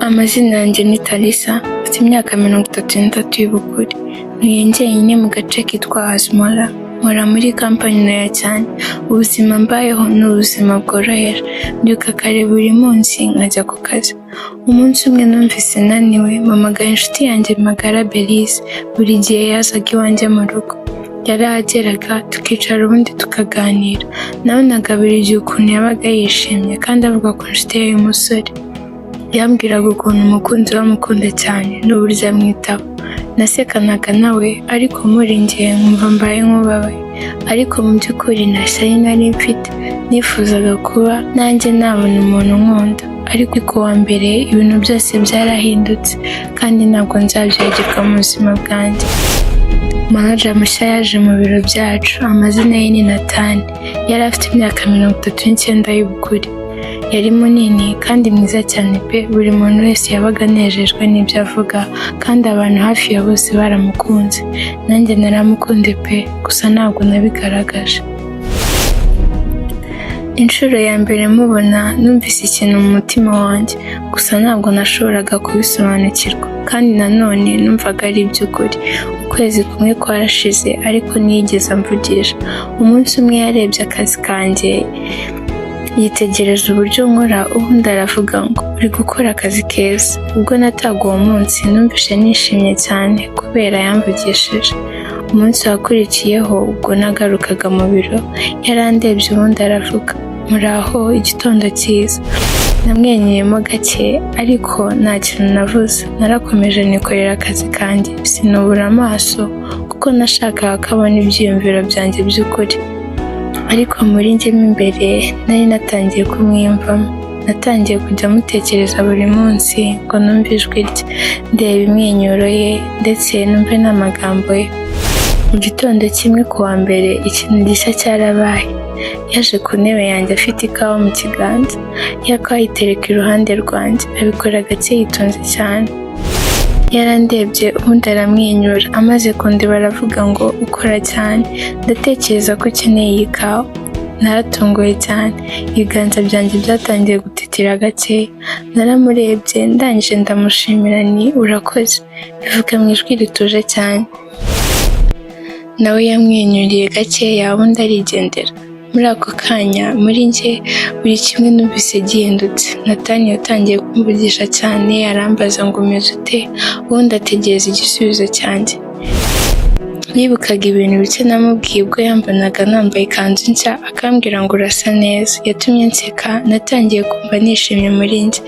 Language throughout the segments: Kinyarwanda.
Amazina yanjye ni Tarissa, mfite imyaka 33 y'ubukure. Ntuye njyenyine mu gace kitwa Asmora, nkora muri kampani ntoya cyane. Ubuzima mbayeho ni ubuzima bworoheje. Mbyuka kare buri munsi nkajya ku kazi. Umunsi umwe numvise naniwe, mpamagara inshuti yanjye magara Belise. Buri gihe yazaga iwanjye mu rugo. Yarahageraga tukicara ubundi tukaganira. Nabonaga buri gihe ukuntu yabaga yishimye kandi avuga ko inshuti ye y'umusore. Yambwiraga ukuntu umukunzi we amukunda cyane n'uburyo amwitaho. Nasekanaga nawe ariko muri njye nkumva mbaye nk'ubabaye. Ariko mu by'ukuri nta shyari nari mfite. Nifuzaga kuba nanjye nabona umuntu nkunda. Ariko ku wa mbere ibintu byose byarahindutse kandi ntabwo nzabyagirwa mu buzima bwanjye. Manager mushya yaje mu biro byacu, amazina ye ni Natani. Yari afite imyaka 39 y'ubukure. Yari munini kandi mwiza cyane pe, buri muntu wese yabaga anejejwe n'ibyo avuga kandi abantu hafi ya bose baramukunze. Nanjye naramukunde pe, gusa ntabwo nabigaragaje. Inshuro ya mbere mubona numvise ikintu mu mutima wanjye, gusa ntabwo nashoboraga kubisobanukirwa kandi nanone numvaga ari iby'ukuri. Ukwezi kumwe kwarashize ariko ntiyigeze amvugisha. Umunsi umwe yarebye akazi kanjye, yitegereje uburyo nkora, ubundi aravuga ngo uri gukora akazi keza. Ubwo nataga uwo munsi numvise nishimye cyane kubera yamvugishije. Umunsi wakurikiyeho ubwo nagarukaga mu biro, yarandebye ubundi aravuga muraho, igitondo cyiza. Namwenyuyemo gake ariko nta kintu navuze. Narakomeje nikorera akazi kanjye, sinubura amaso kuko nashakaga ko abona ibyiyumviro byanjye by'ukuri. Ariko muri njye mo imbere nari natangiye kumwiyumvamo. Natangiye kujya mutekereza buri munsi ngo numve ijwi rye, ndeba imwenyuro ye ndetse numve n'amagambo ye. Mu gitondo kimwe ku wa mbere ikintu gishya cyarabaye. Yaje ku ntebe yanjye afite ikawa mu kiganza, yakawa ayitereka iruhande rwanjye, abikora gake yitonze cyane. Yarandebye ubundi aramwenyura, amaze kundeba aravuga ngo ukora cyane, ndatekereza ko ukeneye iyi kawa. Naratunguwe cyane, ibiganza byanjye byatangiye gutitira gake. Naramurebye ndangije ndamushimira nti urakoze, bivuga mu ijwi rituje cyane. Nawe yamwenyuriye gakeya ubundi arigendera. Muri ako kanya muri njye buri kimwe numvise gihindutse. Natani yatangiye kumvugisha cyane, arambaza ngo umeze ute, ubundi ategereza igisubizo cyanjye. Nibukaga ibintu bike namubwiye ubwo yambonaga nambaye ikanzu nshya, akambwira ngo urasa neza. Yatumye nseka, natangiye kumva nishimye muri njye.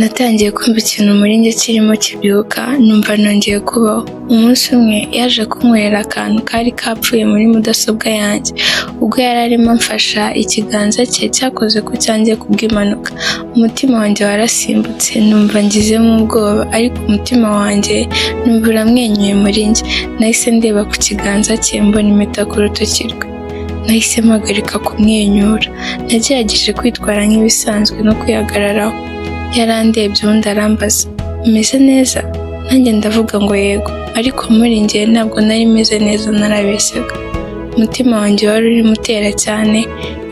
Natangiye kumva ikintu muri njye kirimo kibyuka, numva nongeye kubaho. Umunsi umwe yaje kunkorera akantu kari kapfuye muri mudasobwa yanjye. Ubwo yari arimo amfasha, ikiganza cye cyakoze ku cyanjye kubw'impanuka. Umutima wanjye warasimbutse, numva ngizemo ubwoba ariko umutima wanjye numva uramwenyuye muri njye. Nahise ndeba ku kiganza cye mbona impeta ku rutoki rwe. Nahise mpagarika kumwenyura. Nagerageje kwitwara nk'ibisanzwe no kwihagararaho. Yarandebye ubundi arambaza umeze neza? Nanjye ndavuga ngo yego, ariko muri njye ntabwo nari meze neza, narabeshyaga. Umutima wanjye wari urimo utera cyane.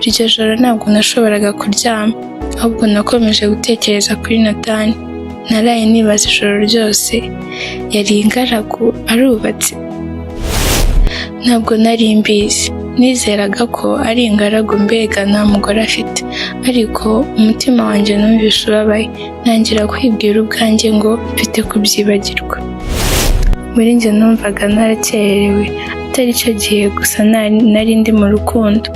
Iryo joro ntabwo nashoboraga kuryama, ahubwo nakomeje gutekereza kuri Natani. Naraye nibaza ijoro ryose, yari ingaragu, arubatse? Ntabwo nari mbizi. Nizeraga ko ari ingaragu, mbega nta mugore afite. Ariko umutima wanjye numvise ubabaye, ntangira kwibwira ubwanjye ngo mfite kubyibagirwa. Muri njye numvaga narakererewe, atari cyo gihe gusa nari ndi mu rukundo.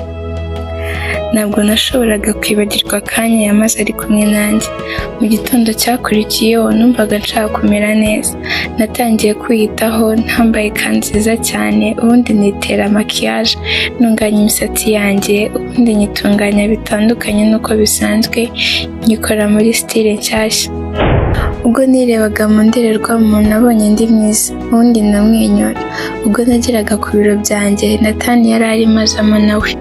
Ntabwo nashoboraga kwibagirwa akanya yamaze ari kumwe nanjye. Mu gitondo cyakurikiyeho numvaga nshaka kumera neza. Natangiye kwiyitaho, ntambaye ikanzu nziza cyane, ubundi nitera makiyaje, ntunganya imisatsi yanjye, ubundi nyitunganya bitandukanye n'uko bisanzwe, nyikora muri style nshyashya. Ubwo nirebaga mu ndorerwamo nabonye ndi mwiza, ubundi ndamwenyura. Ubwo nageraga ku biro byanjye, Natani yari arimo azamo nawe.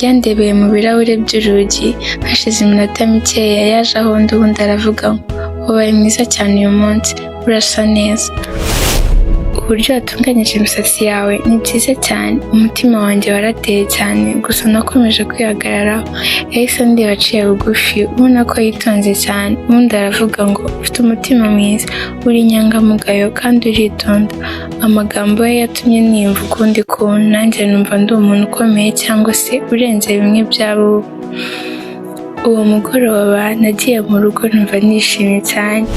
Yandebeye mu birahure by'urugi, hashize iminota mikeya yaje aho ndi ubundi aravuga ngo wabaye mwiza cyane uyu munsi, urasa neza. uburyo watunganyije imisatsi yawe ni byiza cyane, umutima wanjye warateye cyane, gusa nakomeje kwihagararaho. Yahise andeba aciye bugufi, ubona ko yitonze cyane, ubundi aravuga ngo ufite umutima mwiza, uri inyangamugayo kandi uritonda. Amagambo ye yatumye niyumva ukundi kuntu, nanjye numva ndi umuntu ukomeye cyangwa se urenze bimwe by'abo. Uwo mugoroba nagiye mu rugo numva nishimye cyane.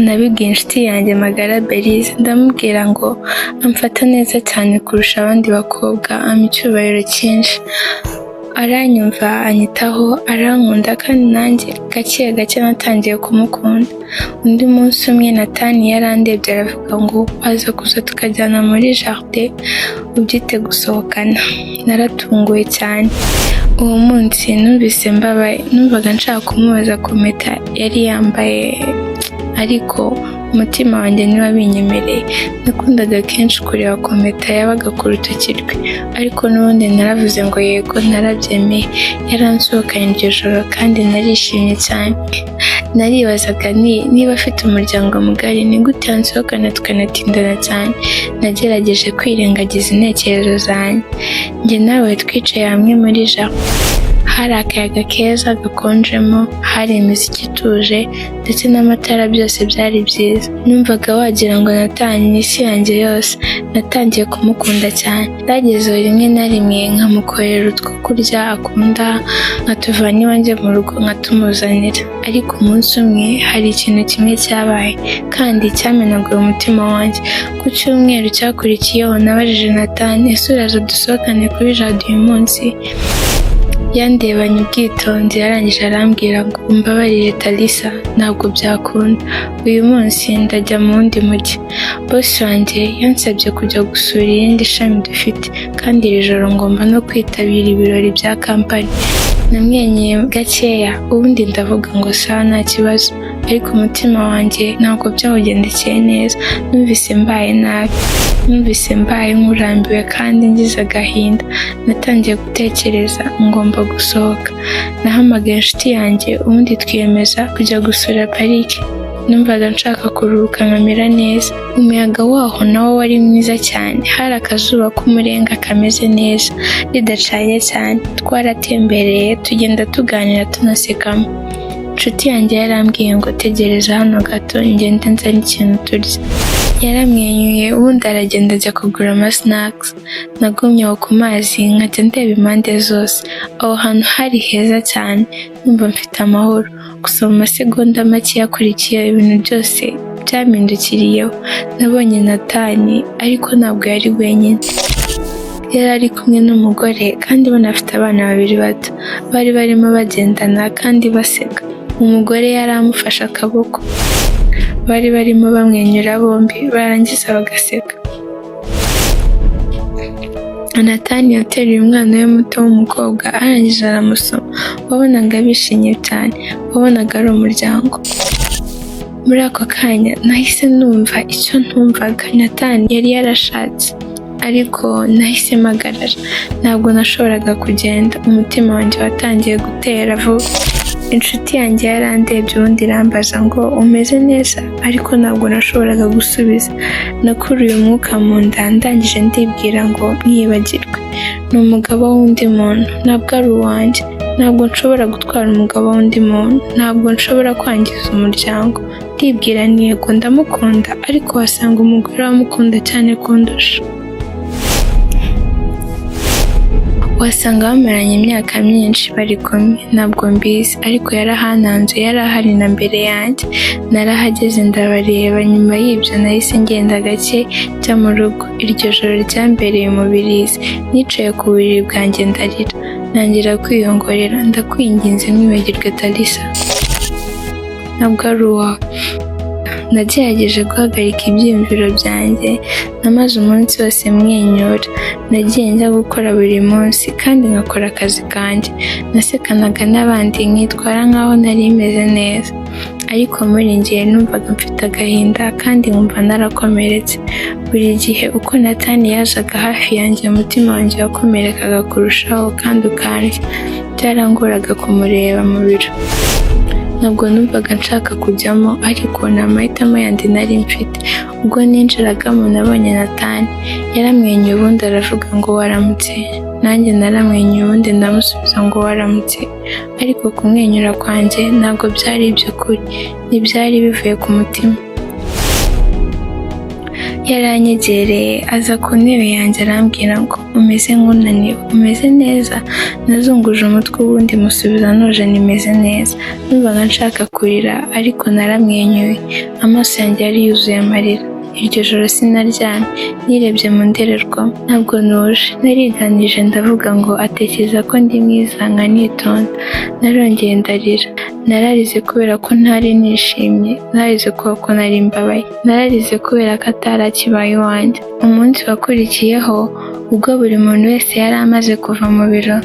Nabibwiye inshuti yanjye magara Belize, ndamubwira ngo amfata neza cyane kurusha abandi bakobwa, ampa icyubahiro cyinshi. Aranyumva, anyitaho, arankunda kandi nanjye gake gake natangiye kumukunda. Undi munsi umwe Natani yarandebye aravuga ngo waza kuza tukajyana muri jardin, ubyite gusohokana. Naratunguwe cyane. Uwo munsi numvise mbabaye, numvaga nshaka kumubaza ku mpeta yari yambaye, ariko umutima wanjye ntiwabinyemereye. Nakundaga kenshi kureba ku mpeta yabaga ku rutoki rwe, ariko n'ubundi naravuze ngo yego, narabyemeye. Yaransohokanye iryo joro kandi narishimye cyane. Naribazaga niba afite umuryango mugari ni gute yansohokana tukanatindana cyane. Nagerageje kwirengagiza intekerezo zanjye. Njye nawe twicaye hamwe muri jardin. Hari akayaga keza gakonjemo, hari imiziki ituje ndetse n'amatara, byose byari byiza. Numvaga wagira ngo Natani ni isi yanjye yose. Natangiye kumukunda cyane. Ndagezeho rimwe na rimwe nkamukorera utwo kurya akunda, nkatuvana iwanjye mu rugo nkatumuzanira. Ariko umunsi umwe hari ikintu kimwe cyabaye kandi cyamenaguye umutima wanjye. Ku cyumweru cyakurikiyeho nabajije Natani, ese uraza dusohokane kuri jardin uyu munsi? Yandebanye ubwitonzi, yarangije arambwira ngo umbabarire Tarissa, ntabwo byakunda. Uyu munsi ndajya mu wundi mujyi. Boss wanjye yansabye kujya gusura irindi shami dufite, kandi iri joro ngomba no kwitabira ibirori bya kampani. Namwenyuye gakeya, ubundi ndavuga ngo sawa nta kibazo, ariko umutima wanjye ntabwo byawugendekeye neza. Numvise mbaye nabi, numvise mbaye nkurambiwe kandi ngize agahinda. Natangiye gutekereza ngomba gusohoka. Nahamagaye inshuti yanjye, ubundi twiyemeza kujya gusura parike. Numvaga nshaka kuruhuka nkamera neza. Umuyaga waho nawo wari mwiza cyane, hari akazuba k'umurenga kameze neza, ridacanye cyane. Twaratembereye, tugenda tuganira tunasekamo. Inshuti yanjye yarambwiye ngo tegereza hano gato ngende nzane ikintu turya. Yaramwenyuye, ubundi aragenda ajya kugura snacks. Nagumye aho ku mazi nkajya ndeba impande zose. Aho hantu hari heza cyane, numva mfite amahoro. Gusa mu masegonda make yakurikiye ibintu byose byampindukiriyeho. Nabonye Natani, ariko ntabwo yari wenyine. Yari ari kumwe n'umugore kandi banafite abana babiri bato. Bari barimo bagendana kandi baseka. Umugore yari amufashe akaboko. Bari barimo bamwenyura bombi, barangiza bagaseka. Natani yateruye umwana we muto w'umukobwa, arangije aramusoma. Wabonaga bishimye cyane, wabonaga ari umuryango. Muri ako kanya nahise numva icyo ntumvaga. Natani yari yarashatse, ariko nahise mpagarara. Ntabwo nashoboraga kugenda, umutima wanjye watangiye gutera vuba. Inshuti yanjye yarandebye, ubundi irambaza ngo umeze neza, ariko ntabwo nashoboraga gusubiza. Nakuruye umwuka mu nda, ndangije ndibwira ngo mwibagirwe. Ni umugabo w'undi muntu, ntabwo ari uwanjye. Ntabwo nshobora gutwara umugabo w'undi muntu, ntabwo nshobora kwangiza umuryango. Ndibwira yego ndamukunda, ariko wasanga umugore wamukunda cyane kundusha. Wasanga bamaranye imyaka myinshi bari kumwe, ntabwo mbizi, ariko yarahananze, yari ahari na mbere yanjye. Narahageze ndabareba. Nyuma y'ibyo nahise ngenda gake njya mu rugo. Iryo joro ryambereye umubirizi. Nicaye ku buriri bwanjye ndarira, ntangira kwiyongorera, ndakwinginze ntiwibagirwe Tarissa, ntabwo ari uwawe. Nagerageje guhagarika ibyiyumviro byanjye. Namaze umunsi wose mwenyura. Nagiye njya gukora buri munsi kandi nkakora akazi kanjye. Nasekanaga n'abandi nkitwara nkaho nari meze neza, ariko muri njye numvaga mfite agahinda kandi nkumva narakomeretse. Buri gihe uko Natani yazaga hafi yanjye, umutima wanjye wakomerekaga kurushaho kandi ukandya. Byarangoraga kumureba mu biro. ntabwo numvaga nshaka kujyamo, ariko ni amahitamo yandi nari mfite. Ubwo ninjiragamo nabonye Natani, yaramwenyuye ubundi aravuga ngo waramutse. Nanjye naramwenyuye ubundi ndamusubiza ngo waramutse, ariko kumwenyura kwanjye ntabwo byari iby'ukuri, ntibyari bivuye ku mutima. Yaranyegereye aza ku ntebe yanjye arambwira ngo umeze nk'unaniwe, umeze neza? Nazunguje umutwe ubundi musubiza ntuje nimeze neza. Numvaga nshaka kurira ariko naramwenyuye, amaso yanjye yari yuzuye amarira. Iryo joro sinaryamye, nirebye mu ndorerwamo, ntabwo ntuje. Nariganije ndavuga ngo atekereza ko ndi mwiza nkanitonda. Narongeye ndarira. Nararize kubera ko ntari nishimye, nararize kubera ko nari mbabaye, nararize kubera ko atari akibaye iwanjye. Umunsi wakurikiyeho, ubwo buri muntu wese yari amaze kuva mu biro,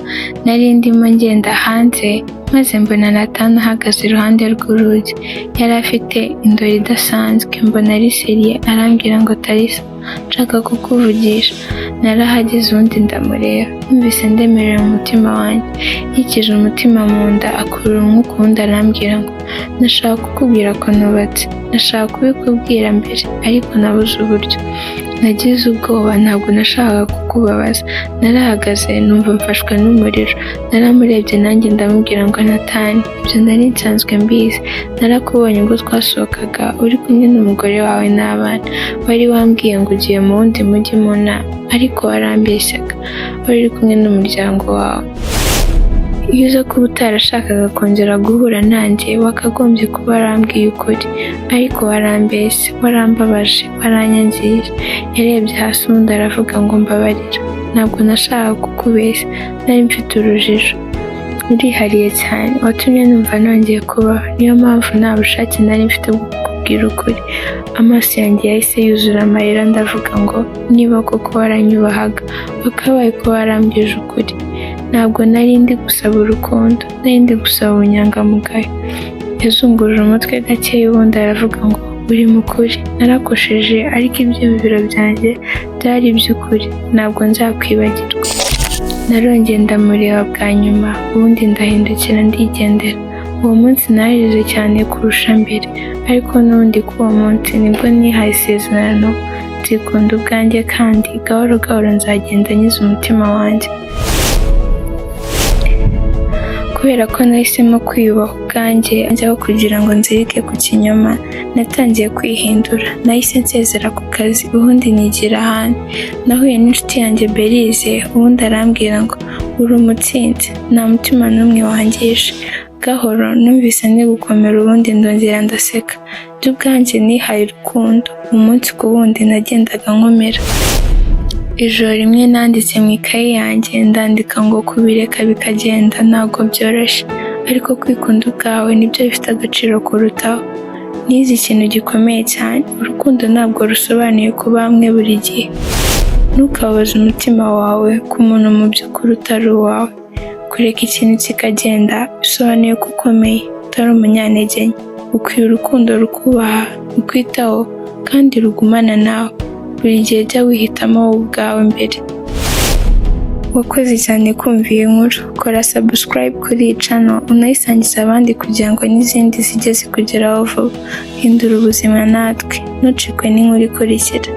nari ndimo ngenda hanze, maze mbona Natani ahagaze iruhande rw'urugi. Yari afite indoro idasanzwe, mbona ari seriye, arambwira ngo Tarissa, nshaka kukuvugisha. Narahageze ubundi ndamureba, numvise ndemerera umutima wanjye. Yikije umutima mu nda, akurura umwuka ubundi arambwira ngo nashaka kukubwira ko nubatse, nashaka kubikubwira mbere ariko nabuze uburyo. Nagize ubwoba, ntabwo nashakaga kukubabaza. Narahagaze numva mfashwe n'umuriro. Naramurebye nanjye ndamubwira ngo Natani, ibyo nari nsanzwe mbizi. Narakubonye ubwo twasohokaga uri kumwe n'umugore wawe n'abana. Wari wambwiye ngo ugiye mu wundi mujyi mu nama, ariko warambeshyaga. Wari uri kumwe n'umuryango wawe. Iyo uza kuba utarashakaga kongera guhura nanjye, wakagombye kuba warambwiye ukuri, ariko warambeshye, warambabaje, waranyangiye. Yarebye hasi ubundi aravuga ngo mbabarira, ntabwo nashakaga kukubeshya, nari mfite urujijo. Urihariye cyane, watumye numva nongeye kubaho. Niyo mpamvu nta bushake nari mfite bwo kukubwira ukuri. Amaso yanjye yahise yuzura amarira, ndavuga ngo niba koko waranyubahaga, wakabaye ko warambwije ukuri. Ntabwo nari ndi gusaba urukundo, nari ndi gusaba ubunyangamugayo. Yazunguje umutwe gakeya ubundi aravuga ngo uri mukuri. Narakosheje, ariko ibyiyumviro byanjye byari iby'ukuri, ntabwo nzakwibagirwa. Narongeye ndamureba bwa nyuma, ubundi ndahindukira ndigendera. Uwo munsi naririze cyane kurusha mbere, ariko n'ubundi kuri uwo munsi nibwo nihaye isezerano, nzikunda ubwanjye kandi gahoro gahoro nzagenda nyiza umutima wanjye. Kubera ko nahisemo kwiyubaha ubwanjye njyaho kugira ngo nzirike ku kinyoma, natangiye kwihindura. Nahise nsezera ku kazi ubundi nigira ahandi. Nahuye n'inshuti yanjye Berize, ubundi arambwira ngo uri umutsinzi, nta mutima n'umwe wangisha. Gahoro numvise ndi gukomera ubundi ndongera ndaseka. Byo ubwanjye nihaye urukundo, umunsi ku wundi nagendaga nkomera. Ijoro rimwe nanditse mu ikayi yanjye ndandika ngo kubireka bikagenda ntabwo byoroshye, ariko kwikunda ubwawe nibyo bifite agaciro kurutaho. Nize ikintu gikomeye cyane, urukundo ntabwo rusobanuye kuba hamwe buri gihe. Ntukababaze umutima wawe ku muntu mu by'ukuri utari uwawe. Kureka ikintu kikagenda bisobanuye ko ukomeye, utari umunyantege nke. Ukwiye urukundo rukubaha, rukwitaho kandi rugumana nawe. Buri gihe jya wihitamo wowe ubwawe mbere. Wakoze cyane kumva iyi nkuru. Kora subscribe kuri iyi channel, unayisangiza abandi kugira ngo n'izindi zijye zikugeraho vuba. Hindura ubuzima natwe, ntucikwe n'inkuru ikurikira.